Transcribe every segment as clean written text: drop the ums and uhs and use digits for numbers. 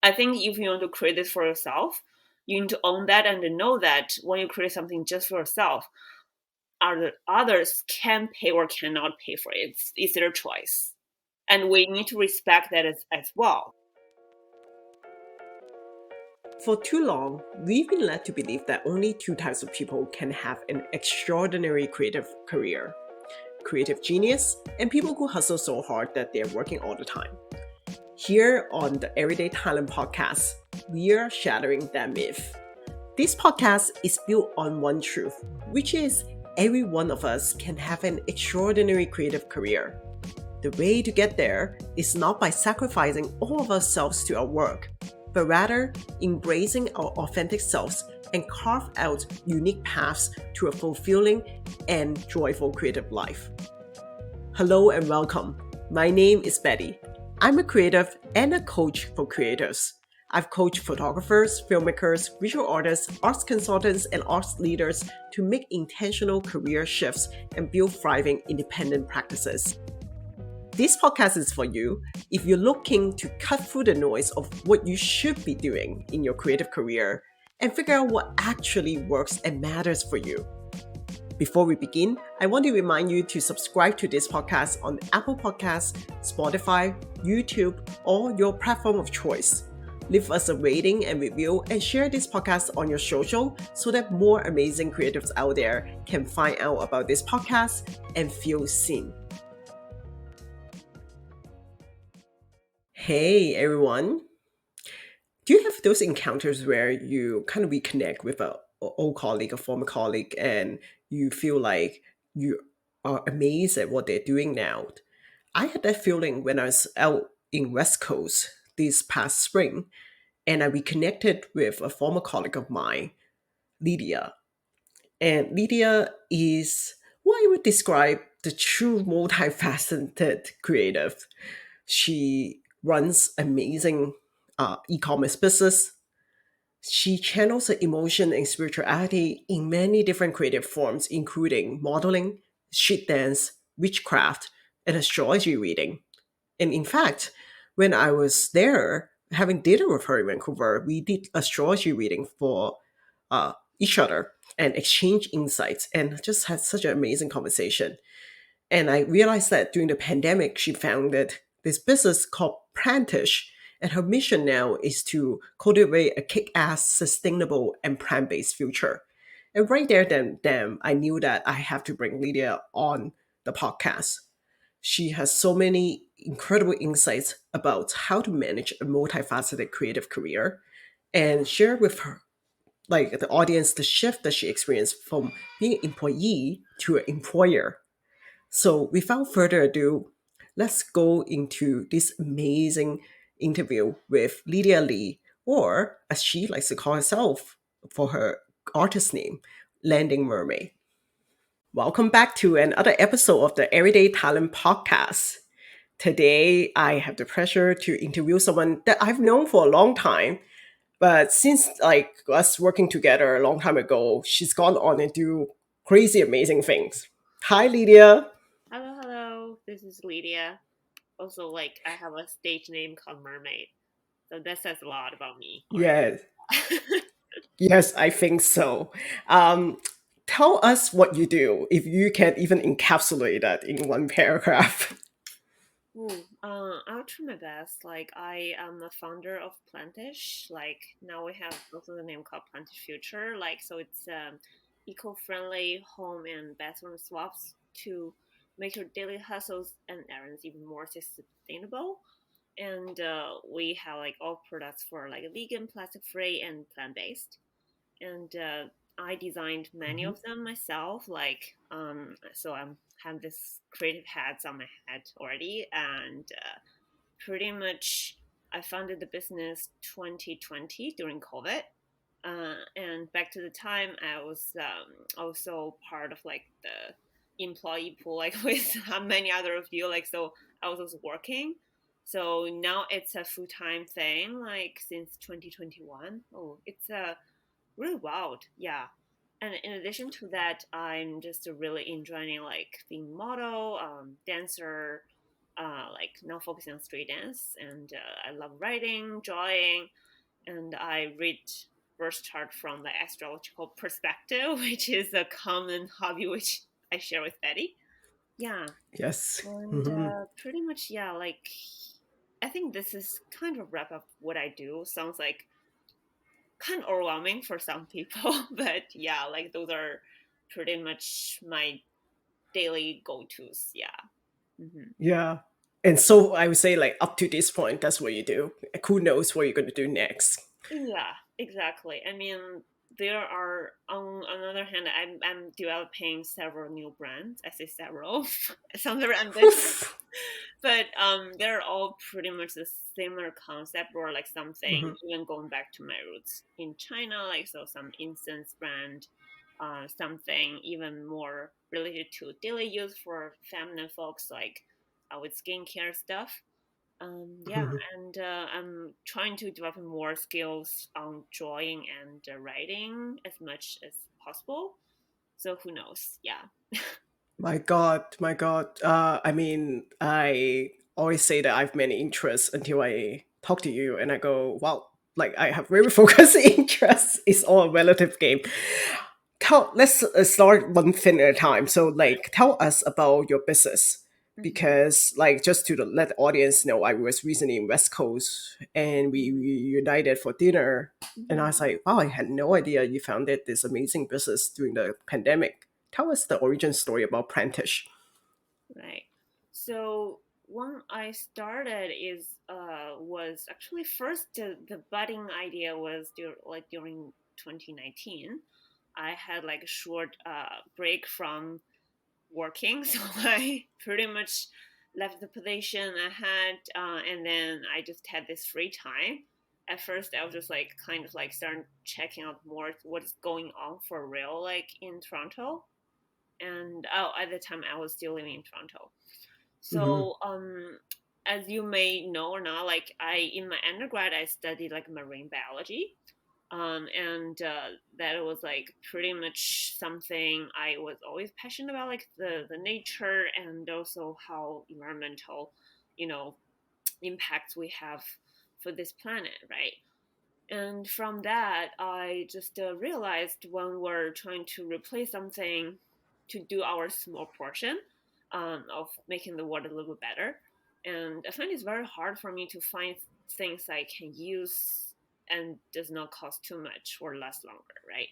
I think if you want to create this for yourself, you need to own that and know that when you create something just for yourself, others can pay or cannot pay for it. It's their choice. And we need to respect that as well. For too long, we've been led to believe that only two types of people can have an extraordinary creative career: creative genius and people who hustle so hard that they're working all the time. Here on the Everyday Talent Podcast, we are shattering that myth. This podcast is built on one truth, which is every one of us can have an extraordinary creative career. The way to get there is not by sacrificing all of ourselves to our work, but rather embracing our authentic selves and carve out unique paths to a fulfilling and joyful creative life. Hello and welcome. My name is Betty. I'm a creative and a coach for creators. I've coached photographers, filmmakers, visual artists, arts consultants, and arts leaders to make intentional career shifts and build thriving independent practices. This podcast is for you if you're looking to cut through the noise of what you should be doing in your creative career and figure out what actually works and matters for you. Before we begin, I want to remind you to subscribe to this podcast on Apple Podcasts, Spotify, YouTube, or your platform of choice. Leave us a rating and review and share this podcast on your social so that more amazing creatives out there can find out about this podcast and feel seen. Hey everyone. Do you have those encounters where you kind of reconnect with a old colleague, a former colleague, and you feel like you are amazed at what they're doing now? I had that feeling when I was out in West Coast this past spring, and I reconnected with a former colleague of mine, Lydia. And Lydia is what I would describe the true multifaceted creative. She runs amazing e-commerce business. She channels her emotion and spirituality in many different creative forms, including modeling, street dance, witchcraft, and astrology reading. And in fact, when I was there having dinner with her in Vancouver, we did astrology reading for each other and exchange insights and just had such an amazing conversation. And I realized that during the pandemic, she founded this business called Plantish. And her mission now is to cultivate a kick-ass, sustainable, and plant-based future. And right there, then I knew that I have to bring Lydia on the podcast. She has so many incredible insights about how to manage a multifaceted creative career and share with her, like the audience, the shift that she experienced from being an employee to an employer. So, without further ado, let's go into this amazing interview with Lydia Lee, or as she likes to call herself for her artist name, Landing Mermaid. Welcome back to another episode of the Everyday Talent Podcast. Today, I have the pleasure to interview someone that I've known for a long time, but since like us working together a long time ago, she's gone on and do crazy, amazing things. Hi, Lydia. Hello, hello. This is Lydia. Also, like, I have a stage name called Mermaid. So that says a lot about me already. Yes, yes, I think so. Um, Tell us what you do, if you can even encapsulate that in one paragraph. Ooh, I'll try my best. Like, I am the founder of Plantish. Like, now we have also the name called Plantish Future. Like, so it's eco-friendly home and bathroom swaps to make your daily hustles and errands even more sustainable. And we have like all products for like vegan, plastic free, and plant based. And I designed many Mhm. of them myself. Like, so I'm have this creative hats on my head already, and pretty much I founded the business 2020 during COVID. And back to the time, I was also part of like the employee pool, like with many other of you. Like, so I was also working. So now it's a full time thing, like since 2021. Oh, it's a really wild, yeah. And in addition to that, I'm just really enjoying like being model, dancer, like now focusing on street dance. And I love writing, drawing, and I read birth chart from the astrological perspective, which is a common hobby which I share with Betty. Yeah, Yes. and Hmm. pretty much, yeah, like I think this is kind of wrap up what I do. Sounds like kind of overwhelming for some people, but yeah, like those are pretty much my daily go tos. Yeah. Hmm. Yeah. And so I would say, like, up to this point, that's what you do. Who knows what you're going to do next? Yeah, exactly. I mean, there are on the other hand, I'm developing several new brands. I say several. It sounds very ambitious, but they're all pretty much the similar concept, or like something Hmm. even going back to my roots in China, like so some incense brand, something even more related to daily use for feminine folks, like with skincare stuff. Yeah, Hmm. and I'm trying to develop more skills on drawing and writing as much as possible. So who knows? Yeah. My God, my God. I mean, I always say that I have many interests until I talk to you and I go, wow, like I have very focused interests. It's all a relative game. Let's start one thing at a time. So, like, tell us about your business. Hmm. Because, like, just to let the audience know, I was recently in West Coast and we united for dinner. And I Hmm. was like, wow, I had no idea you founded this amazing business during the pandemic. Tell us the origin story about Plantish. Right. So when I started is was actually first the budding idea was during 2019. I had like a short break from working, so I pretty much left the position I had, and then I just had this free time. At first, I was just like kind of like starting checking out more what's going on for real, like in Toronto. And oh, at the time, I was still living in Toronto. Hmm. So, as you may know or not, like I in my undergrad, I studied like marine biology, and that was like pretty much something I was always passionate about, like the nature and also how environmental, you know, impacts we have for this planet, right? And from that, I just realized when we're trying to replace something to do our small portion of making the world a little bit better. And I find it's very hard for me to find things I can use and does not cost too much or last longer, right?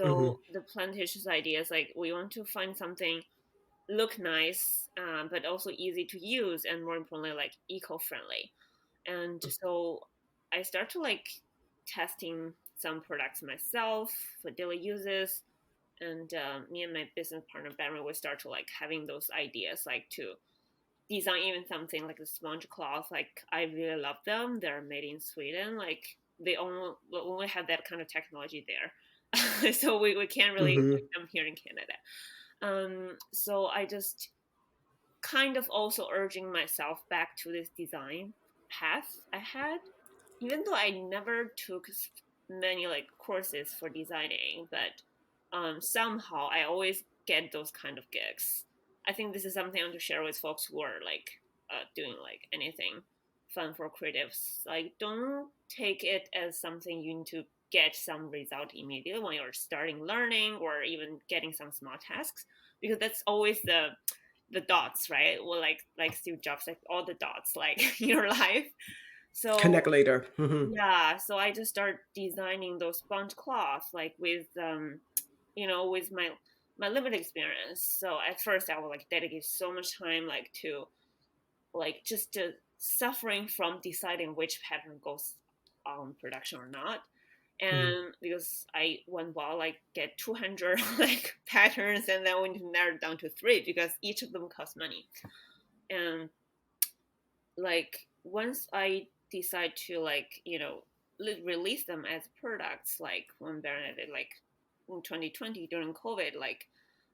Hmm. So the plantation's idea is like we want to find something look nice, but also easy to use, and more importantly, like eco-friendly. And so I start to like testing some products myself for daily uses, and me and my business partner Baron we start to like having those ideas, like to design even something like the sponge cloth. Like I really love them. They're made in Sweden. Like they only have that kind of technology there, so we can't really Hmm. make them here in Canada. So I just kind of also urging myself back to this design path I had, even though I never took many like courses for designing, but somehow I always get those kind of gigs. I think this is something I want to share with folks who are like doing like anything fun for creatives. Like, don't take it as something you need to get some result immediately when you're starting learning or even getting some small tasks, because that's always the dots, right? Well, like Steve Jobs, like all the dots, like in your life. Connect So later. Hmm. yeah, so I just start designing those sponge cloths, like with with my limited experience. So at first, I would like dedicate so much time, like to like just to suffering from deciding which pattern goes on production or not. Hmm. And because I went well, like get 200 like patterns, and then we need to narrow it down to three because each of them costs money. And like once I decide to like release them as products, like when Baron did like in 2020 during COVID, like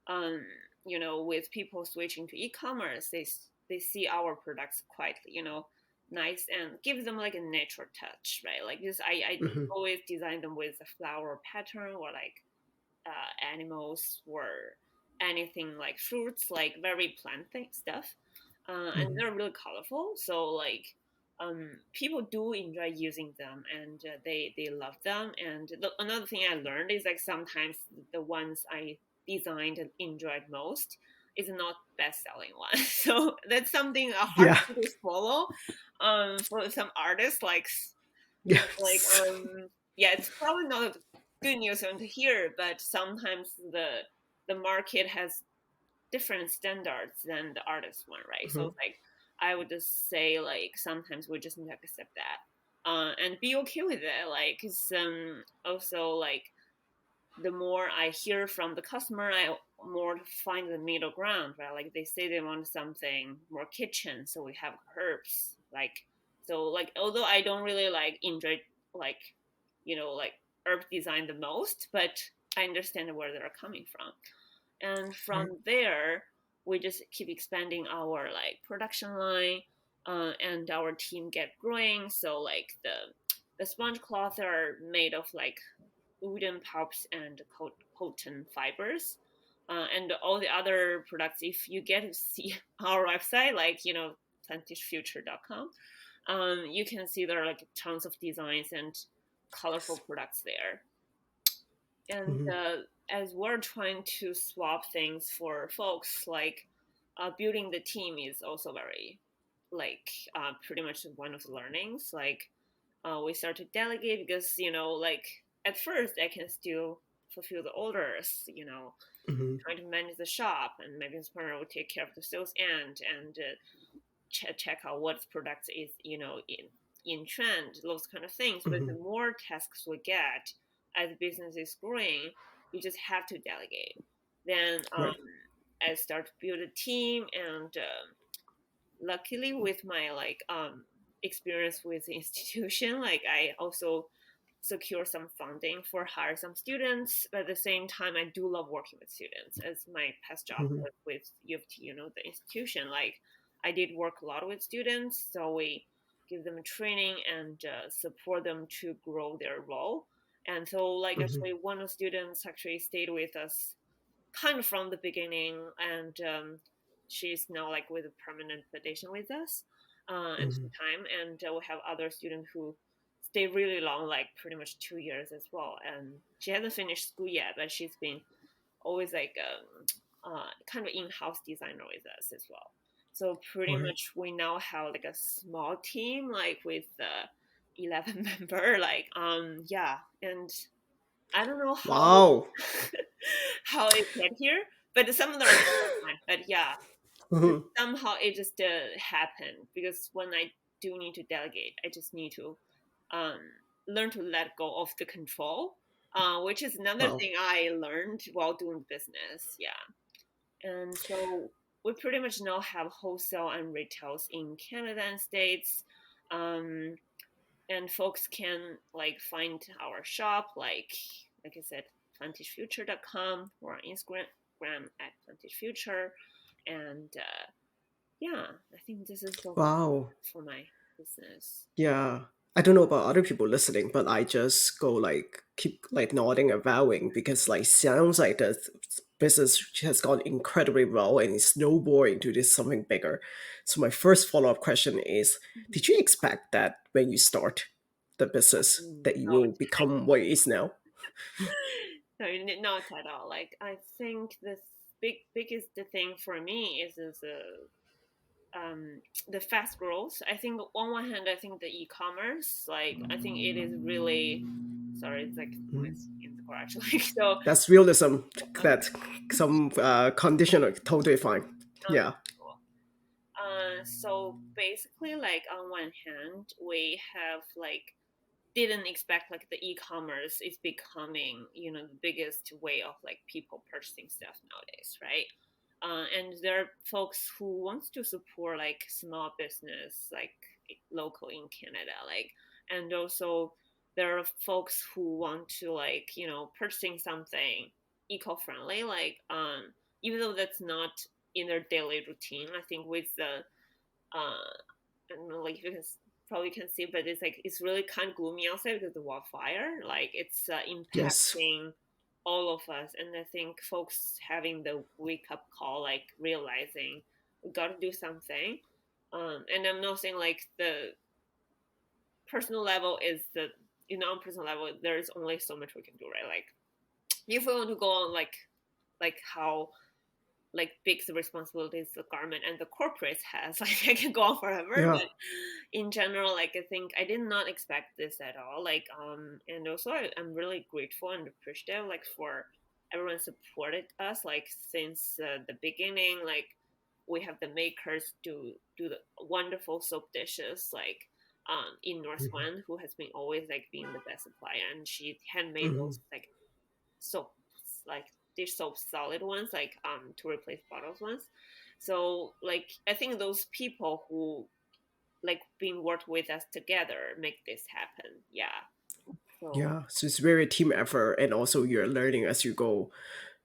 um with people switching to e-commerce, they see our products quite nice and give them like a natural touch, right? Like this, I Hmm. always design them with a flower pattern or like animals or anything like fruits, like very plant thing stuff. and they're really colorful. So like people do enjoy using them, and they love them. And another thing I learned is like sometimes the ones I designed and enjoyed most is not best selling one. So that's something hard Yeah. to follow for some artists like Yes. yeah, it's probably not good news to hear, but sometimes the market has different standards than the artist one, right? So Mhm. it's like I would just say like sometimes we just need to accept that and be okay with it. Like it's also like the more I hear from the customer, I more find the middle ground, right? Like they say they want something more kitchen, so we have herbs. Like so, like although I don't really like enjoy like like herb design the most, but I understand where they're coming from, and Right. from there we just keep expanding our like production line, and our team get growing. So like the sponge cloths are made of like wooden pulps and cotton fibers. And all the other products, if you get to see our website, like, plantishfuture.com, you can see there are like tons of designs and colorful products there. And Mhm. as we're trying to swap things for folks, like building the team is also very, like, pretty much one of the learnings. Like, we start to delegate because like at first I can still fulfill the orders, Mhm. trying to manage the shop, and my business partner will take care of the sales end and check out what products is in trend, those kind of things. But the Mhm. more tasks we get as business is growing, you just have to delegate. Then Right. I start to build a team, and luckily with my like experience with the institution, like I also secure some funding for hire some students. But at the same time, I do love working with students, as my past job Mhm. was with U of T, the institution. Like I did work a lot with students, so we give them training and support them to grow their role. And so like Mhm. actually one of the students actually stayed with us kind of from the beginning, and she's now like with a permanent position with us and Mhm. full time. And we have other students who stay really long, like pretty much 2 years as well. And she hasn't finished school yet, but she's been always like kind of in-house designer with us as well. So pretty Right. much we now have like a small team, like with 11 member, like yeah. And I don't know how Wow. how it get here, but some of them are fine. But yeah, Mhm. somehow it just happened, because when I do need to delegate, I just need to um, learn to let go of the control, which is another Wow. thing I learned while doing business. Yeah, and so we pretty much now have wholesale and retails in Canada and States. Um, and folks can like find our shop, like I said, plantishfuture.com, or on Instagram at plantishfuture. And yeah, I think this is so Wow. for my business. Yeah. I don't know about other people listening, but I just go like keep like nodding and bowing because like sounds like the business has gone incredibly well and it's snowballing into this something bigger. So my first follow-up question is, did you expect that when you start the business that you No, will become what it is now? no, not at all. Like I think the biggest thing for me the fast growth. I think on one hand, I think the e-commerce, like I think it is really, sorry, it's like noise Mhm. in the garage. Like so, That's realism. okay, That some conditional totally fine. okay, Yeah. cool. So basically, like on one hand, we have like didn't expect like the e-commerce is becoming the biggest way of like people purchasing stuff nowadays, right? And there are folks who wants to support like small business, like local in Canada, like, and also there are folks who want to like purchasing something eco-friendly, like even though that's not in their daily routine. I think with the I don't know, like you can probably can see, but it's like it's really kind of gloomy outside because of the wildfire. Like it's Yes. impacting all of us, and I think folks having the wake up call, like realizing we got to do something. And I'm not saying like the personal level is the non-personal level. There's only so much we can do, right? Like if we want to go on like how like big the responsibilities the government and the corporates has, like I can go on forever. Yeah. But in general, like I think I did not expect this at all. Like and also I'm really grateful and appreciative like for everyone supported us like since the beginning. Like we have the makers do the wonderful soap dishes like in North Mhm. One, who has been always like being the best supplier, and she handmade Mhm. those like soaps, like dish soap solid ones, like to replace bottles ones. So like I think those people who like being worked with us together make this happen. Yeah. So Yeah, so it's very team effort, and also you're learning as you go.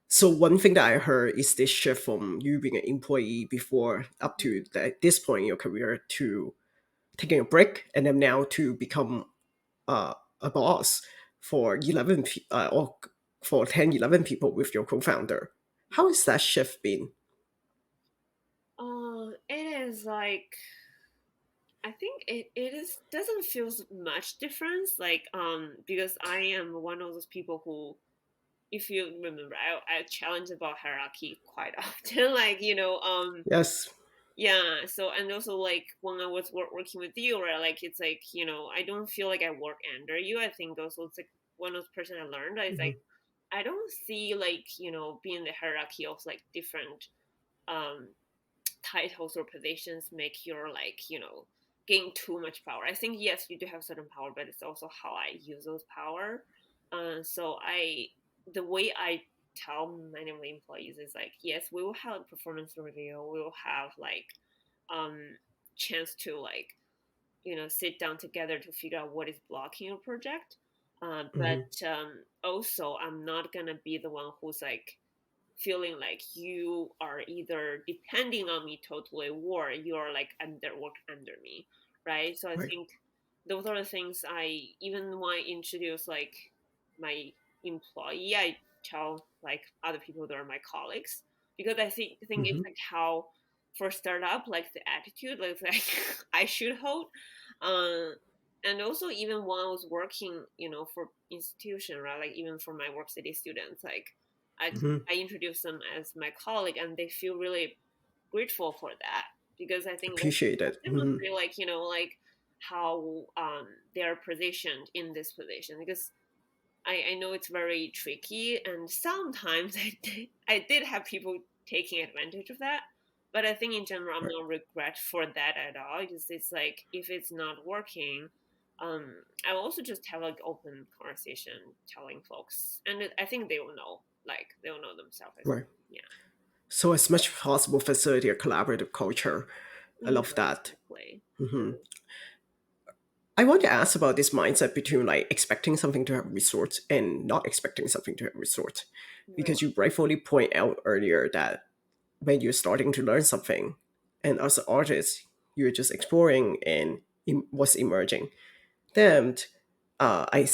So one thing that I heard is this shift from you being an employee before up to this point in your career to taking a break, and then now to become a boss for or for 10, 11 people with your co-founder. How has that shift been? it is like I think it is doesn't feel much difference like because I am one of those people who, if you remember, I challenge about hierarchy quite often. Like Yes. yeah. So and also like when I was working with you, right, like it's like I don't feel like I work under you. I think also it's like one of the person I learned is Hmm. like I don't see like being the hierarchy of like different um titles or positions make your like gain too much power. I think yes, you do have certain power, but it's also how I use those power. So the way I tell many of the employees is like, yes, we will have a performance review, we will have like um chance to like sit down together to figure out what is blocking your project. Hmm. But also I'm not gonna be the one who's like feeling like you are either depending on me totally or you're like work under me, right? So I Right. think those are the things I even when I introduce like my employee, I tell like other people that are my colleagues, because I think it's Hmm. like how for startup like the attitude like I should hold. uh, and also even when I was working for institution, right, like even for my work study students, like I Hmm. I introduce them as my colleague, and they feel really grateful for that, because I think that Appreciate it. Hmm. demonstrate like like how they are positioned in this position. Because I know it's very tricky, and sometimes I did have people taking advantage of that. But I think in general, I'm Right. not regret for that at all. Because it's like if it's not working, I will also just have like open conversation, telling folks, and I think they will know, like they will know themselves as Right. well. Yeah. So as much as possible, facilitate a collaborative culture. I Mhm. love that. Exactly. Hmm. I want to ask about this mindset between like expecting something to have results and not expecting something to have results, Right. because you rightfully point out earlier that when you're starting to learn something, and as an artist, you're just exploring and what's emerging. Then,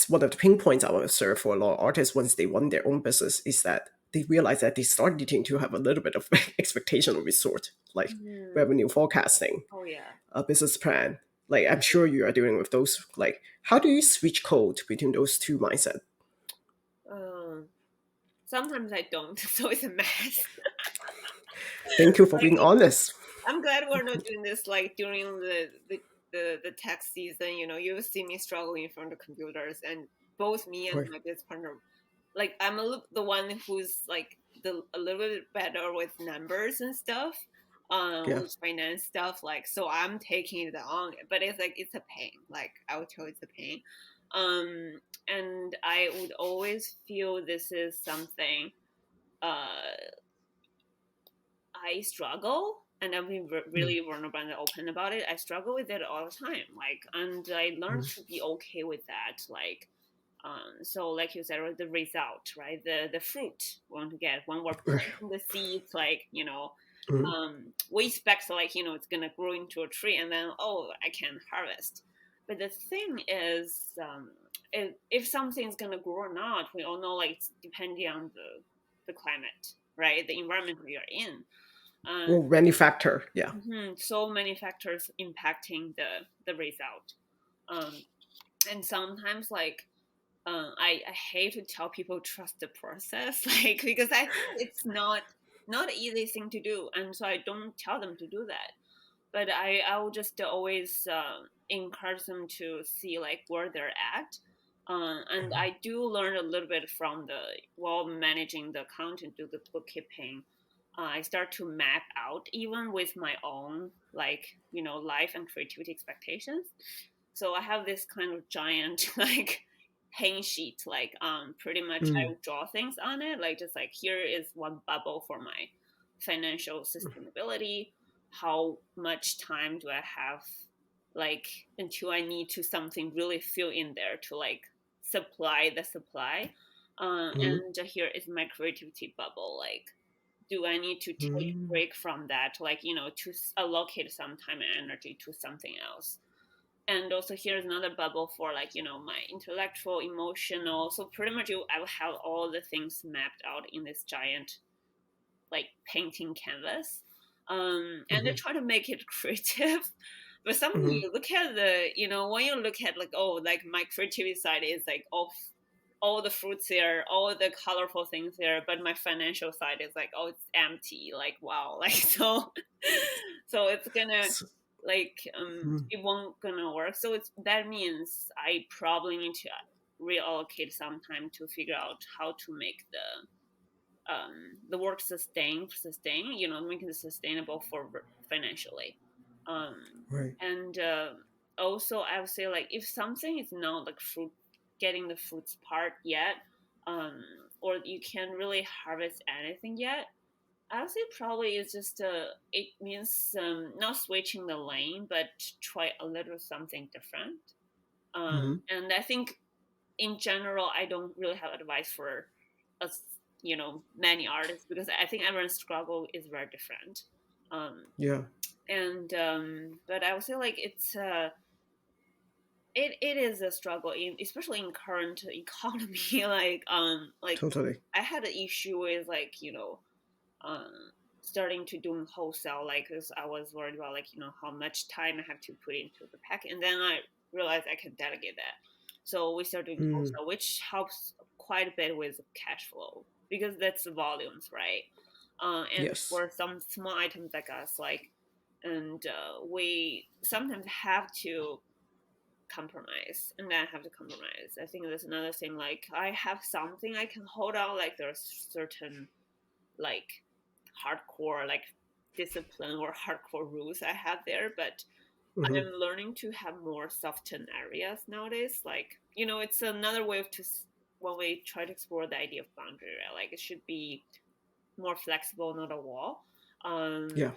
one of the pain points I would observe for a lot of artists once they run their own business is that they realize that they start needing to have a little bit of expectation of resort, like Mhm. revenue forecasting, Oh yeah. a business plan. Like I'm sure you are dealing with those. Like, how do you switch code between those two mindset? Um. Sometimes I don't, so it's a mess. Thank you for Like being honest. I'm glad we're not doing this like during the tax season. You see me struggling in front of computers, and both me and Right. my business partner, like I'm the one who's like a little bit better with numbers and stuff, Yeah. with finance stuff. Like so, I'm taking it on, but it's like it's a pain. Like I would tell it's a pain, and I would always feel this is something. I struggle, and I've been Mm. really vulnerable and open about it. I struggle with it all the time, like, and I learned Mm. to be okay with that. Like, so like you said, right, the result, right, the fruit we want to get when we're Right. planting the seeds, like Mm. we expect like it's gonna grow into a tree, and then I can harvest. But the thing is, if something's gonna grow or not, we all know like it's depending on the climate, right, the environment we are in. Well, manufacture, yeah. So many factors impacting the result. Um, and sometimes like I hate to tell people trust the process, like because I think it's not an easy thing to do, and so I don't tell them to do that. But I will just always encourage them to see like where they're at. And I do learn a little bit from the while managing the content, do the bookkeeping. I start to map out even with my own like life and creativity expectations. So I have this kind of giant like paint sheet, like pretty much I Mm, would draw things on it, like just like here is one bubble for my financial sustainability. How much time do I have like until I need to something really fill in there to like supply the supply. mm, And here is my creativity bubble, like do I need to take a mm, break from that, like to allocate some time and energy to something else. And also here's another bubble for like my intellectual, emotional. So pretty much I will have all the things mapped out in this giant like painting canvas. And I mhm, try to make it creative. But sometimes mhm. you look at when you look at like, oh, like my creativity side is like all the fruits there, all the colorful things there, but my financial side is like, oh, it's empty. Like, wow, like so it's gonna So, like mm, it won't gonna work. So that means I probably need to reallocate some time to figure out how to make the work sustain, make it sustainable for financially. Um, right. and also, I would say like if something is not like getting the fruits part yet, um, or you can't really harvest anything yet, I would say probably it's just it means not switching the lane, but try a little something different. Hmm. And I think in general, I don't really have advice for us, many artists, because I think everyone's struggle is very different. Um, Yeah, and but I would say like it is a struggle especially in current economy. Like totally. I had an issue with like um starting to do wholesale, like because I was worried about like how much time I have to put into the pack, and then I realized I can delegate that. So we started doing Mm, wholesale, which helps quite a bit with cash flow because that's the volumes, right? And yes. for some small items like us, like, and we sometimes have to compromise, and then have to compromise. I think there's another thing, like I have something I can hold on, like there's certain like hardcore like discipline or hardcore rules I have there, but Hmm. I'm learning to have more softened areas nowadays. Like it's another way of to when we try to explore the idea of boundary, right? Like it should be more flexible, not a wall. Yeah.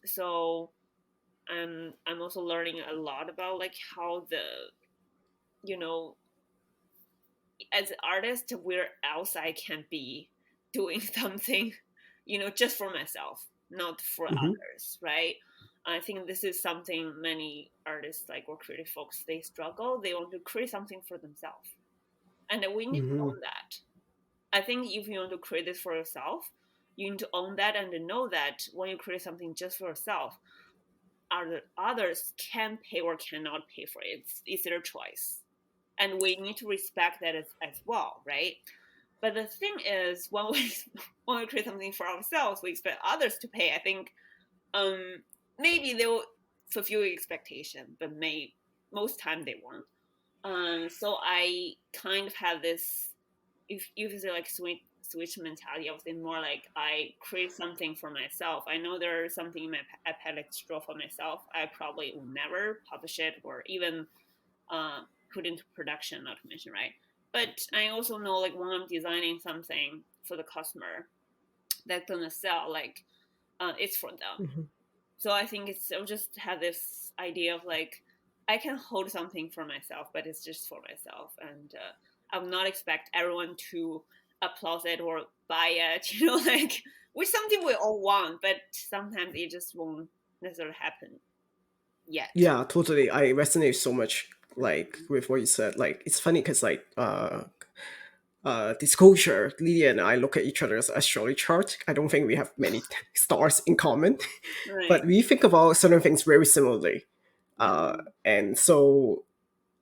So I'm also learning a lot about like how the you know as an artist where else I can be doing something, just for myself, not for Hmm. others, right? I think this is something many artists like or creative folks they struggle. They want to create something for themselves, and we need to Hmm. own that. I think if you want to create this for yourself, you need to own that and know that when you create something just for yourself, others can pay or cannot pay for it. It's their choice, and we need to respect that as well, right? But the thing is, when we when we create something for ourselves, we expect others to pay. I think maybe they will fulfill your expectation, but most time they won't. So I kind of have this, if you say like switch mentality, I would say more like I create something for myself. I know there's something in my appendix draw for myself. I probably will never publish it or even uh, put into production, not to mention, right? But I also know like when I'm designing something for the customer that's gonna sell, like it's for them. Hmm. So I think I'll just have this idea of like I can hold something for myself, but it's just for myself, and I'll not expect everyone to applaud it or buy it. Like which something we all want, but sometimes it just won't necessarily happen yet. Yeah, totally. I resonate so much like with what you said. Like it's funny because like disclosure, Lydia and I look at each other's astrology chart. I don't think we have many stars in common, Right. but we think about certain things very similarly. Mm-hmm. And so,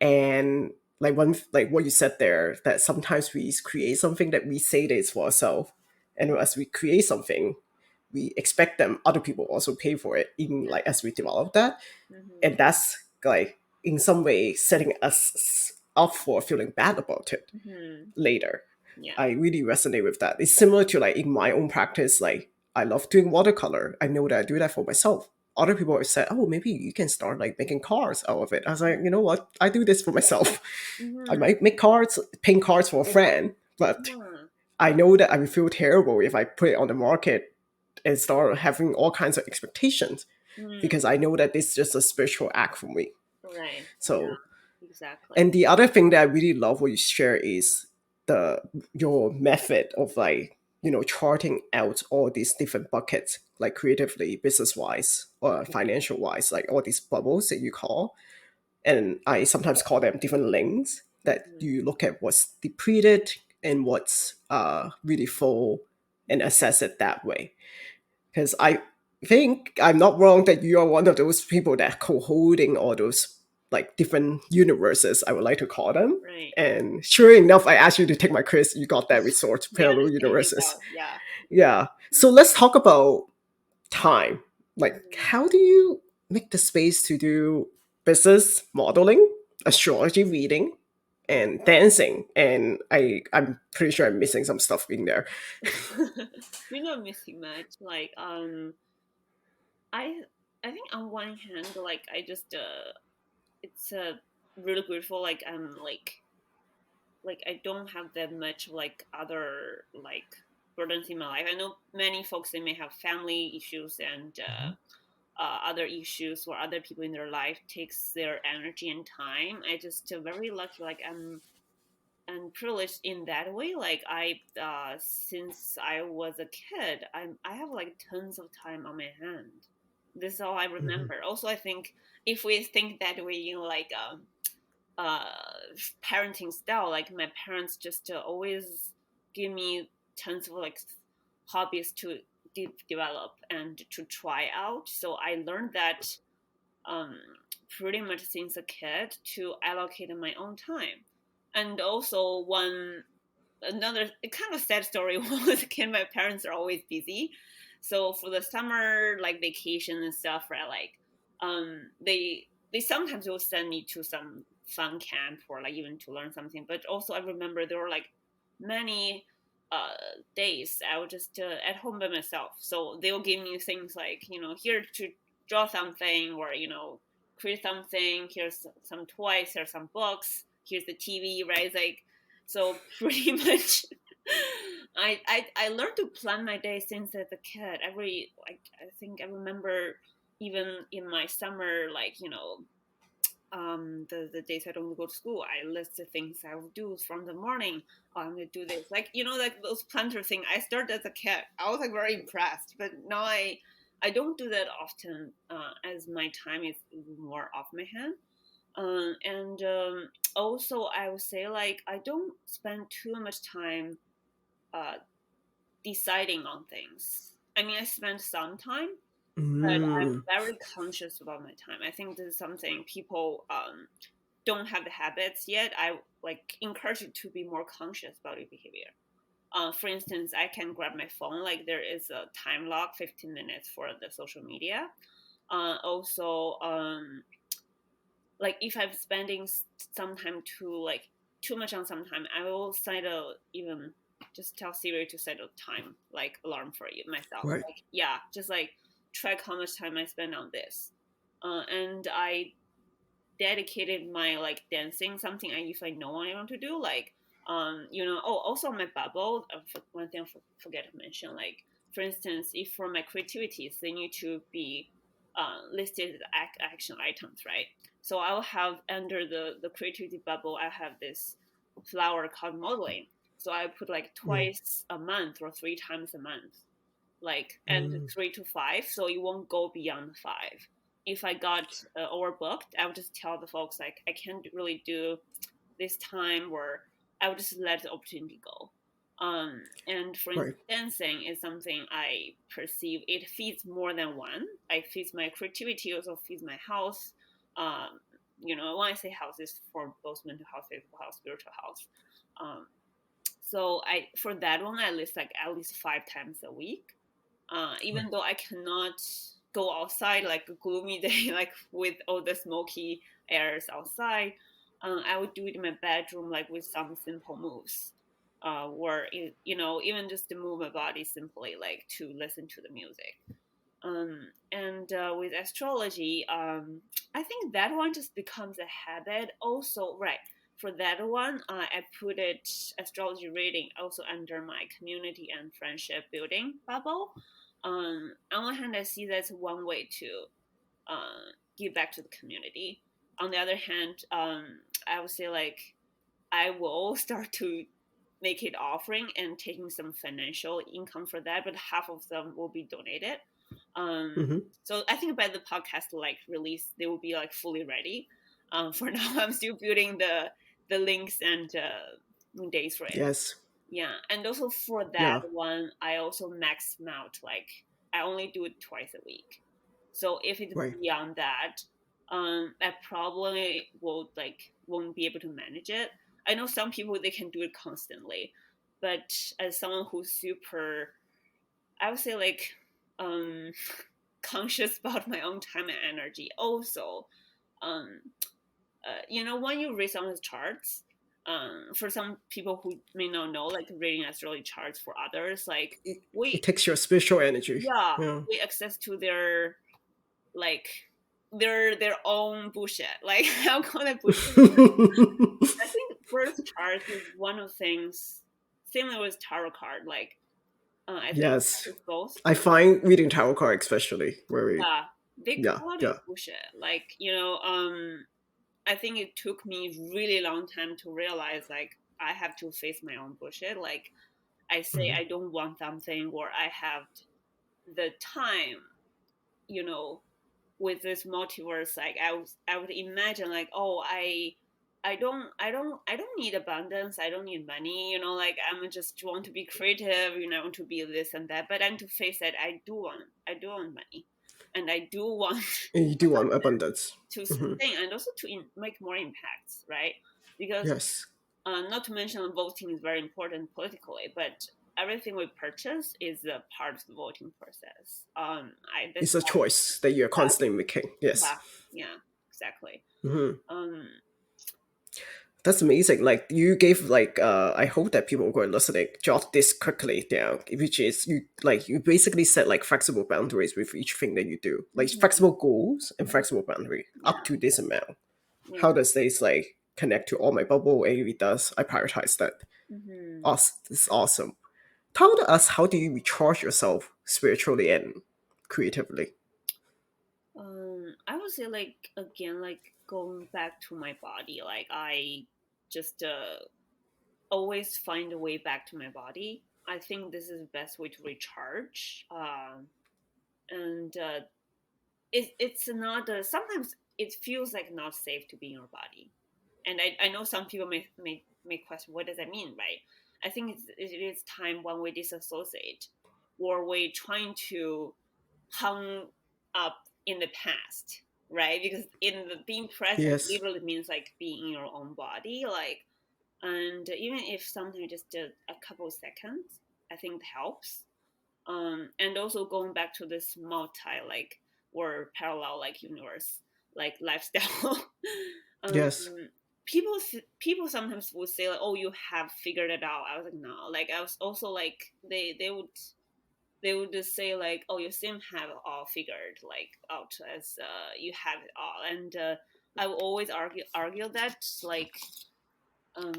and like like what you said there, that sometimes we create something that we say that is for ourselves, and as we create something, we expect them other people also pay for it, even like as we develop that, Mm-hmm. and that's like in some way setting us up for feeling bad about it Mm-hmm. later. Yeah. I really resonate with that. It's similar to like in my own practice, like I love doing watercolor. I know that I do that for myself. Other people have said, oh, maybe you can start like making cards out of it. I was like, you know what? I do this for myself. I Mm-hmm. might make cards, paint cards for a friend, but Yeah. I know that I would feel terrible if I put it on the market and start having all kinds of expectations, because Mm. I know that this is just a spiritual act for me. Right. Yeah. So, Exactly. and the other thing that I really love what you share is the your method of like, charting out all these different buckets, like creatively, business wise, or financial wise, like all these bubbles that you call. And I sometimes call them different lanes that Mm-hmm. you look at what's depleted and what's really full and assess it that way. Because I think I'm not wrong that you are one of those people that co-holding all those like different universes, I would like to call them. Right. And sure enough, I asked you to take my quiz. You got that resort, Yeah. parallel The same universes. result. Yeah. Yeah. So let's talk about time. Like, Mm-hmm. how do you make the space to do business modeling, astrology reading, and dancing? And I'm pretty sure I'm missing some stuff in there. You're not missing much. Like, I I think on one hand, like I just it's really grateful. Like I'm like I don't have that much like other like burdens in my life. I know many folks they may have family issues and other issues or other people in their life takes their energy and time. I just very lucky. Like I'm and privileged in that way. Like I since I was a kid, I have like tons of time on my hand. This is all I Mhm. remember. Also, I think if we think that way, like uh parenting style, like my parents just always give me tons of like hobbies to develop and to try out. So I learned that um, pretty much since a kid to allocate my own time. And also one another kind of sad story when I was a kid, my parents are always busy. So for the summer like vacation and stuff, right, like they sometimes will send me to some fun camp or like even to learn something. But also I remember there were like many uh days I was just at home by myself. So they'll give me things like, here to draw something or, create something, here's some toys, here's some books, here's the TV, right? It's like so pretty much I learned to plan my day since as a kid. Every like I think I remember even in my summer, like, the days I don't go to school, I list the things I will do from the morning. Oh, I'm gonna do this. Like, like those planter thing. I started as a kid. I was like very impressed. But now I don't do that often, as my time is more off my hand. And also I would say like I don't spend too much time uh, deciding on things. I mean, I spend some time, but I'm Mm. very conscious about my time. I think this is something people don't have the habits yet. I like encourage you to be more conscious about your behavior. For instance, I can grab my phone. Like there is a time lock, 15 minutes for the social media. Also, like if I'm spending some time too much on some time, I will set a even just tell Siri to set a time like alarm for you myself. Right. Like yeah, just like track how much time I spend on this. And I dedicated my like dancing something I if I know what I want to do like oh also my bubble one thing I forget to mention like for instance if for my creativities they need to be listed as action items, right? So I'll have under the creativity bubble I have this flower called modeling, so I put like Mm. twice a month or three times a month, like and Mm. 3 to 5, so you won't go beyond 5. If I got overbooked, I would just tell the folks like I can't really do this time, or I would just let the opportunity go. And for instance, Right. dancing is something I perceive it feeds more than one. It feeds my creativity, also feeds my health. When I say health, it's for both mental health, physical health, spiritual health. So for that one, I list like at least 5 times a week. Even Right. though I cannot go outside like a gloomy day, like with all the smoky airs outside, I would do it in my bedroom, like with some simple moves, or even just to move my body simply, like to listen to the music. And with astrology, I think that one just becomes a habit. Also, right, for that one, I put it astrology reading also under my community and friendship building bubble. On one hand, I see that's one way to give back to the community. On the other hand, I would say like I will start to make it offering and taking some financial income for that, but half of them will be donated. Mm-hmm. So I think by the podcast like release, they will be like fully ready. For now, I'm still building the links and days for it. Yes. Yeah, and also for that Yeah. one, I also max out like I only do it twice a week. So if it's Right. beyond that, I probably won't be able to manage it. I know some people they can do it constantly, but as someone who's super, I would say like um conscious about my own time and energy. Also, um, when you read some of the charts, for some people who may not know, like reading astrology charts for others, like It we, takes your spiritual energy. yeah, Yeah. we access to their like their own bullshit. Like I'll call it bullshit. I think birth chart is one of the things similar with tarot card. Like I think Yes. it's both. I find reading tarot card especially very, Yeah, they yeah, call yeah. it bullshit. Like I think it took me really long time to realize like I have to face my own bullshit. Like I say Mhm. I don't want something or I have the time, you know, with this multiverse, like I would imagine like, oh, I don't need abundance, I don't need money, like I'm just want to be creative, I want to be this and that. But then to face it, I do want money, and I do want And you do want abundance. to Hmm. sustain and also to make more impacts, right? Because Yes. not to mention voting is very important politically, but everything we purchase is a part of the voting process. I that's It's a choice that you're why, constantly making. Yes. yeah, yeah, exactly. Hmm. Um, That's amazing. Like you gave like I hope that people who are listening jot this quickly down, which is you basically set like flexible boundaries with each thing that you do. Like mhm, flexible goals and flexible boundary up yeah, to this amount. yeah. How does this like connect to all my bubble? And if it does, I prioritize that. Hmm. Awesome. This is awesome. Tell us how do you recharge yourself spiritually and creatively? I would say like again, like going back to my body, like I just always find a way back to my body. I think this is the best way to recharge. And it's not sometimes it feels like not safe to be in your body, and I know some people may question what does that mean, right? I think it is time when we disassociate or we trying to hung up in the past, right? Because in the being present Yes. literally means like being in your own body, like, and even if something just a couple of seconds, I think it helps. And also going back to this multi like or parallel like universe like lifestyle. um, Yes. people sometimes would say like, oh, you have figured it out. I was like, no. Like I was also like they would just say like, oh, you seem have it all figured like out as you have it all. And I will always argue that like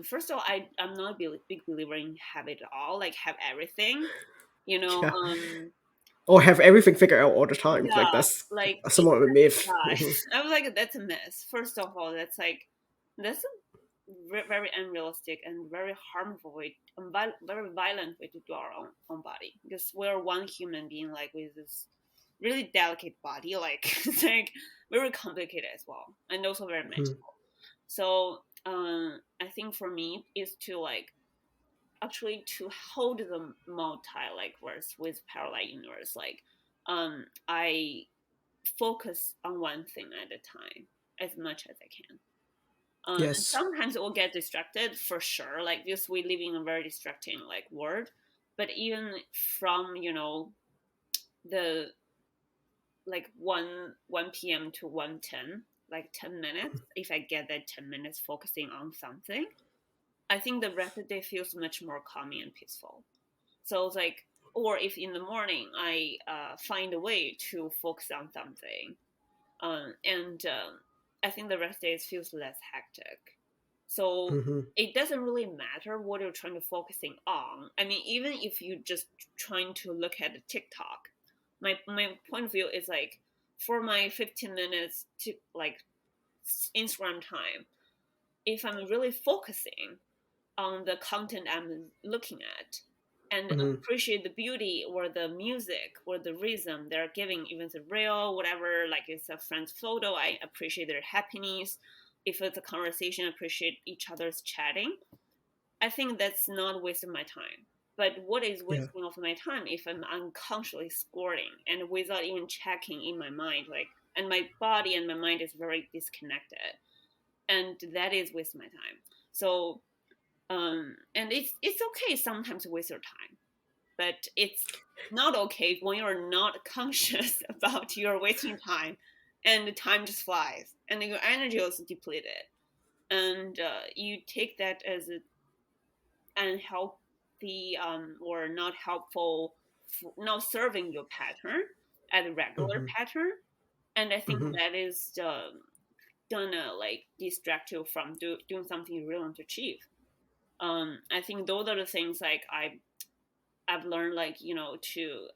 first of all, I'm not a big believer in have it all, like have everything, you know. Yeah. Or have everything figured out all the time. Like Yeah, that's like somewhat of a myth. yeah. Mhm. I was like, that's a mess. First of all, that's a very unrealistic and very harmful way, very violent way to do our own body, because we're one human being like with this really delicate body, like it's like very complicated as well, and also very magical. So I think for me is to like actually to hold the multi like verse with parallel universe. Like I focus on one thing at a time as much as I can. And Yes. sometimes it will get distracted for sure, like because we live in a very distracting like world. But even from the like 1 p.m. to 1:10, like 10 minutes, if I get that 10 minutes focusing on something, I think the rest of the day feels much more calming and peaceful. So it's like, or if in the morning I find a way to focus on something, and I think the rest of the day feels less hectic. So Hmm. it doesn't really matter what you're trying to focusing on. I mean, even if you just trying to look at the TikTok, my point of view is like for my 15 minutes to like Instagram time, if I'm really focusing on the content I'm looking at and Hmm. appreciate the beauty or the music or the rhythm they're giving, even the real, whatever, like it's a friend's photo, I appreciate their happiness. If it's a conversation, I appreciate each other's chatting. I think that's not wasting my time. But what is Yeah. wasting of my time if I'm unconsciously scrolling and without even checking in my mind, like, and my body and my mind is very disconnected, and that is waste my time. So and it's okay sometimes to waste your time, but it's not okay when you're not conscious about your wasting time, and the time just flies and your energy is depleted, and you take that as an unhealthy or not helpful, not serving your pattern as a regular Hmm. pattern. And I think Hmm. that is gonna like distract you from doing something you really want to achieve. I think those are the things like I've learned, like to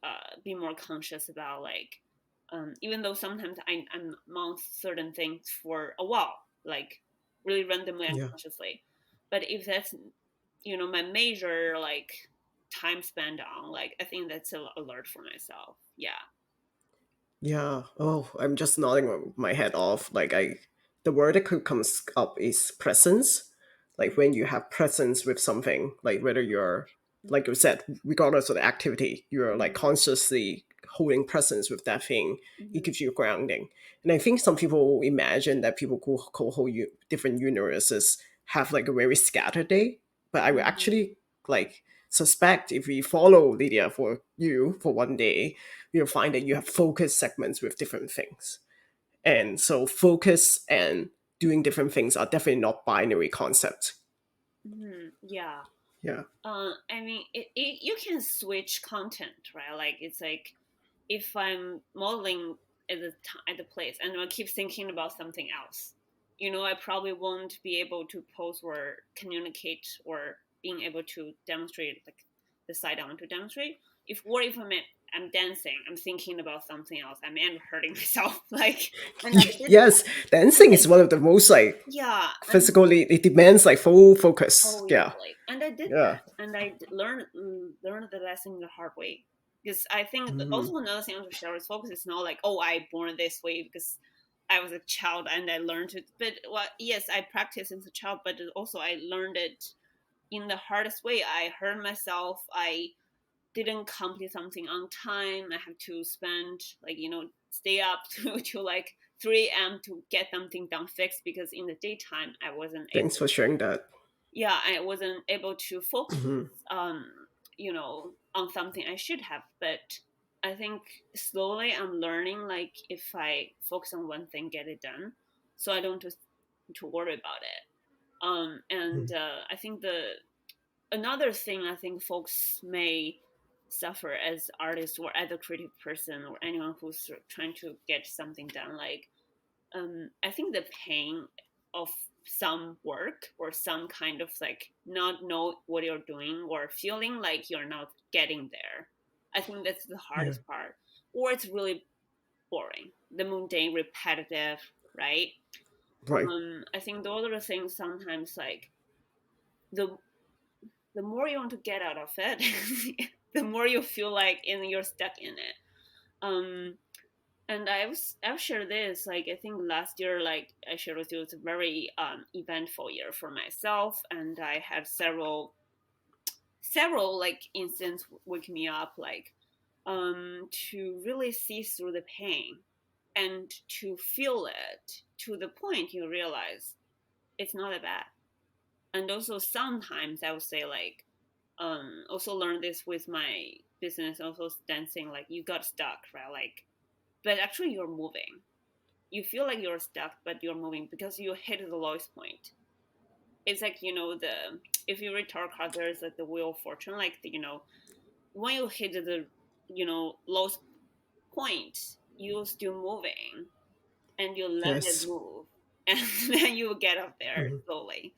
be more conscious about, like even though sometimes I'm on certain things for a while, like really randomly Yeah. unconsciously. But if that's my major like time spent on, like I think that's an alert for myself. Yeah. Yeah. Oh, I'm just nodding my head off. The word that could comes up is presence. Like when you have presence with something, like whether you're, like you said, regardless of the activity, you're like Mm-hmm. consciously holding presence with that thing. It Mm-hmm. gives you grounding. And I think some people imagine that people who hold different universes have like a very scattered day, but I would Mm-hmm. actually like suspect if we follow Lydia for you for one day, you'll find that you have focus segments with different things. And so focus and doing different things are definitely not binary concepts. Mm-hmm. Yeah. Yeah. I mean, you can switch content, right? Like it's like if I'm modeling at the place and I keep thinking about something else, I probably won't be able to post or communicate or being able to demonstrate like the side I want to demonstrate. If I'm dancing, I'm thinking about something else. I'm hurting myself, like, and I did Yes, dancing is one of the most like yeah, and physically, it demands like full focus. Yeah. totally. And I did Yeah. that, and learned the lesson the hard way. Because I think Hmm. also another thing to share with folks is not like, oh, I born this way because I was a child and I learned it. But well, yes, I practiced as a child, but also I learned it in the hardest way. I hurt myself. I didn't complete something on time. I have to spend like stay up to like 3 a.m. to get something done fixed because in the daytime I wasn't able Thanks for sharing that. I wasn't able to focus, Hmm. um, on something I should have. But I think slowly I'm learning, like, if I focus on one thing, get it done, so I don't to worry about it. And I think the another thing I think folks may suffer as artists or as a creative person or anyone who's trying to get something done, like I think the pain of some work or some kind of like not know what you're doing or feeling like you're not getting there. I think that's the Yeah. hardest part. Or it's really boring, the mundane, repetitive, right? Right. I think those are the things sometimes like the the more you want to get out of it, the more you feel like you're stuck in it. Um, And I've shared this, like, I think last year, like I shared with you, it's a very eventful year for myself, and I had several like incidents wake me up, like to really see through the pain and to feel it to the point you realize it's not that bad. And also sometimes I would say, like, also learn this with my business, also dancing, like you got stuck, right? Like, but actually you're moving. You feel like you're stuck, but you're moving because you hit the lowest point. It's like, the if you read tarot cards, there's like the wheel of fortune, like when you hit the lowest point, you're still moving, and you let it Yes. move, and then you get up there Hmm. slowly.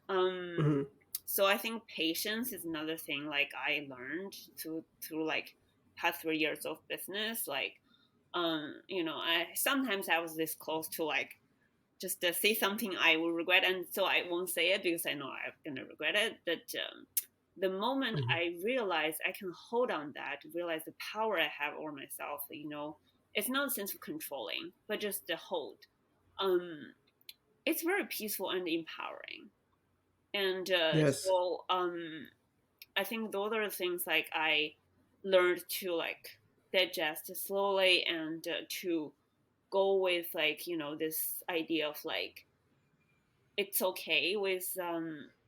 um Hmm. so I think patience is another thing, like I learned through like past 3 years of business, like I sometimes I was this close to like just say something I will regret, and so I won't say it because I know I'm gonna regret it. But the moment Hmm. I realize I can hold on that, realize the power I have over myself, it's not a sense of controlling, but just the hold. Um, it's very peaceful and empowering. And Yes. I think those are the things like I learned to like digest slowly, and to go with like this idea of like it's okay with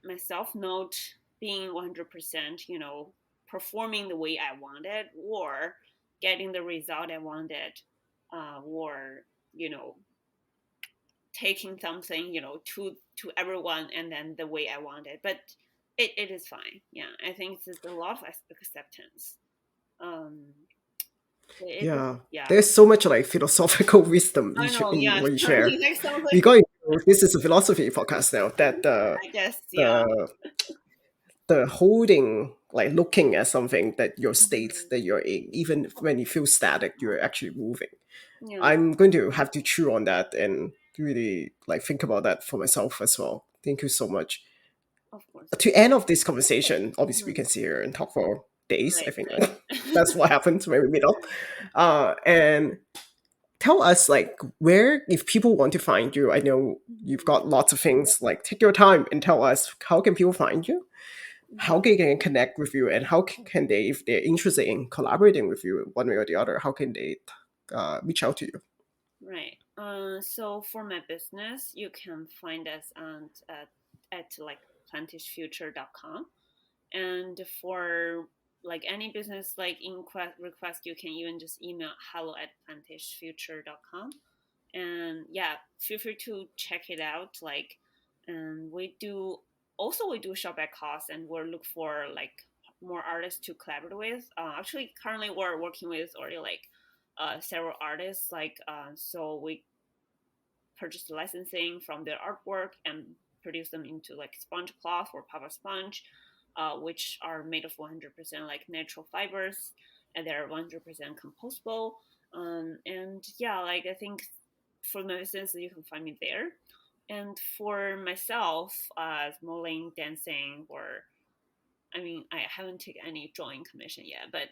myself not being 100%, performing the way I wanted, or getting the result I wanted, or you know taking something to everyone and then the way I wanted. But it is fine. Yeah, I think it's a lot of acceptance. um it is. Yeah. Yeah, There's so much like philosophical wisdom I know. in Yeah. what you share. Sorry, that sounds We like, got into, this is a philosophy podcast now, that I guess. Yeah. the the holding, like looking at something, that your state Mhm. that you're in, even when you feel static, you're actually moving. Yeah, I'm going to have to chew on that and really like think about that for myself as well. Thank you so much. of course. To end of this conversation, obviously we Mhm. can sit here and talk for days. I Right, think right. that's what happens when we meet up. And tell us, like, where, if people want to find you. I know you've Mhm. got lots of things. Like, take your time and tell us, how can people find you? How Mhm. they can connect with you, and how can they, if they're interested in collaborating with you one way or the other, how can they reach out to you? Right. So for my business, you can find us at like plantishfuture.com. And for like any business like request, you can even just email hello@plantishfuture.com. And yeah, feel free to check it out. Like, and we do shop at cost, and we're look for like more artists to collaborate with. Actually, currently we're working with already like several artists. Like, so we purchase the licensing from their artwork and produce them into like sponge cloth or papa sponge, which are made of 100% like natural fibers, and they're 100% compostable. And yeah, like I think for my business, you can find me there. And for myself, modeling, dancing, or I mean, I haven't taken any drawing commission yet, but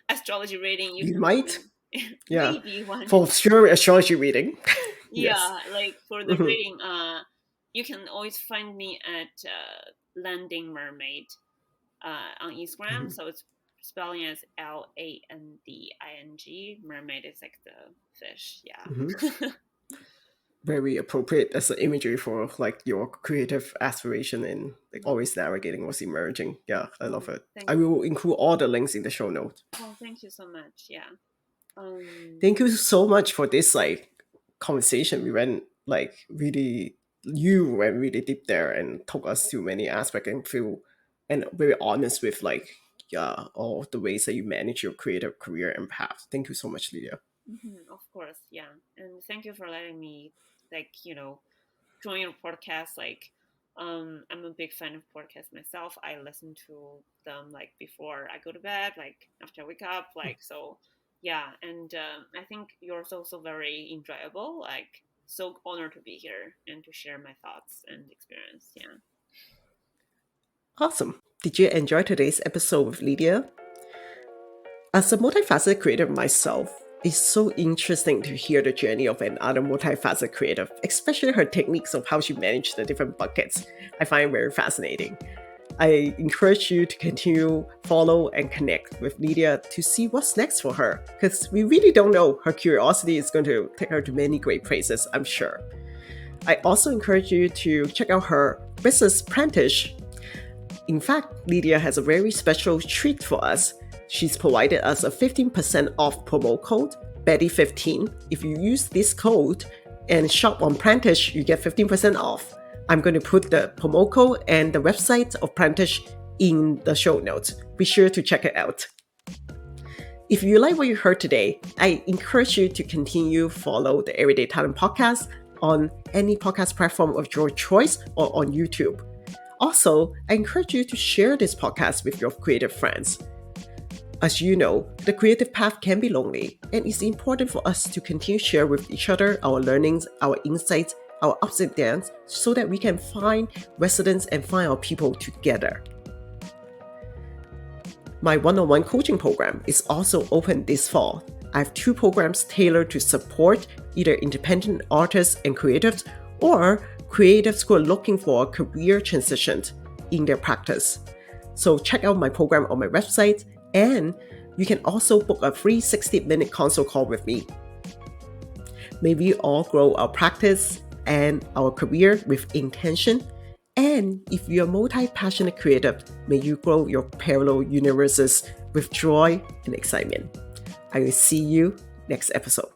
astrology reading, you You can might, find yeah, maybe one day. for sure, astrology reading. Yes. Yeah, like for the Hmm. reading, you can always find me at Landing Mermaid on Instagram. So it's spelling as Landing. Mermaid is like the fish. Hmm. Yeah. Very appropriate as an imagery for like your creative aspiration and like Yeah. always navigating what's emerging. Yeah, I love Oh, it. thank I you. will include all the links in the show notes. Oh, thank you so much. Yeah. Um. Thank you so much for this like conversation. We went like really, you went really deep there and took us through many aspects and feel and very honest with like, yeah, all the ways that you manage your creative career and path. Thank you so much, Lydia. Of course. Yeah. And thank you for letting me like join your podcast. Like, I'm a big fan of podcasts myself. I listen to them like before I go to bed, like after I wake up, like so. Yeah, and I think yours also very enjoyable. Like, so honored to be here and to share my thoughts and experience. Yeah. Awesome. Did you enjoy today's episode with Lydia? As a multifaceted creator myself, It's so interesting to hear the journey of another multifaceted creative, especially her techniques of how she managed the different buckets. I find it very fascinating. I encourage you to continue follow and connect with Lydia to see what's next for her, because we really don't know. Her curiosity is going to take her to many great places, I'm sure. I also encourage you to check out her business Plantish. In fact, Lydia has a very special treat for us. She's provided us a 15% off promo code, Betty15. If you use this code and shop on Plantish, you get 15% off. I'm going to put the promo code and the website of Plantish in the show notes. Be sure to check it out. If you like what you heard today, I encourage you to continue follow the Everyday Talent Podcast on any podcast platform of your choice or on YouTube. Also, I encourage you to share this podcast with your creative friends. As you know, the creative path can be lonely, and it's important for us to continue to share with each other our learnings, our insights, our ups and downs, so that we can find residents and find our people together. My one-on-one coaching program is also open this fall. I have 2 programs tailored to support either independent artists and creatives or creatives who are looking for a career transition in their practice. So check out my program on my website, and you can also book a free 60-minute consult call with me. May we all grow our practice and our career with intention. And if you're a multi-passionate creative, may you grow your parallel universes with joy and excitement. I will see you next episode.